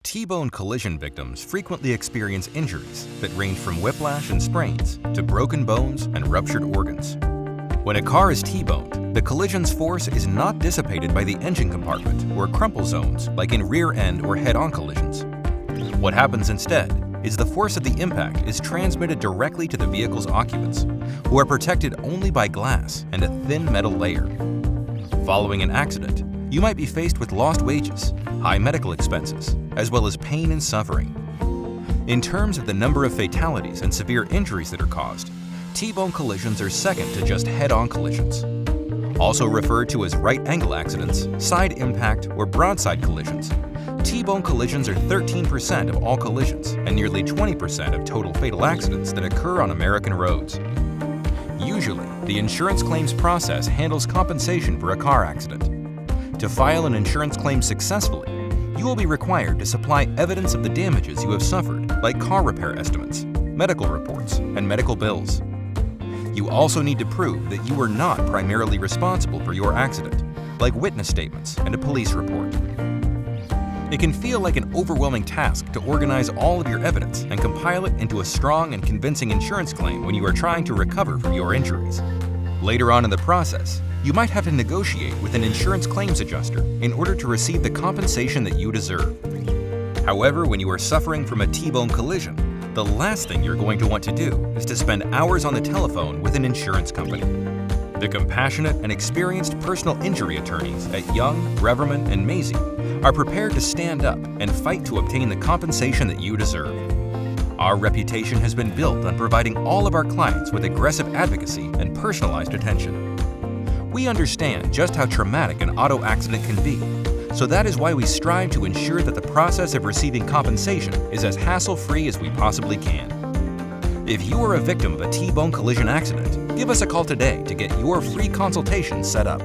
T-bone collision victims frequently experience injuries that range from whiplash and sprains to broken bones and ruptured organs. When a car is T-boned, the collision's force is not dissipated by the engine compartment or crumple zones like in rear-end or head-on collisions. What happens instead is the force of the impact is transmitted directly to the vehicle's occupants, who are protected only by glass and a thin metal layer. Following an accident, you might be faced with lost wages, high medical expenses, as well as pain and suffering. In terms of the number of fatalities and severe injuries that are caused, T-bone collisions are second to just head-on collisions. Also referred to as right-angle accidents, side impact, or broadside collisions, T-bone collisions are 13% of all collisions and nearly 20% of total fatal accidents that occur on American roads. Usually, the insurance claims process handles compensation for a car accident. To file an insurance claim successfully, you will be required to supply evidence of the damages you have suffered, like car repair estimates, medical reports, and medical bills. You also need to prove that you were not primarily responsible for your accident, like witness statements and a police report. It can feel like an overwhelming task to organize all of your evidence and compile it into a strong and convincing insurance claim when you are trying to recover from your injuries. Later on in the process, you might have to negotiate with an insurance claims adjuster in order to receive the compensation that you deserve. However, when you are suffering from a T-bone collision, the last thing you're going to want to do is to spend hours on the telephone with an insurance company. The compassionate and experienced personal injury attorneys at Young, Reverman, and Mazie are prepared to stand up and fight to obtain the compensation that you deserve. Our reputation has been built on providing all of our clients with aggressive advocacy and personalized attention. We understand just how traumatic an auto accident can be, so that is why we strive to ensure that the process of receiving compensation is as hassle-free as we possibly can. If you are a victim of a T-bone collision accident, give us a call today to get your free consultation set up.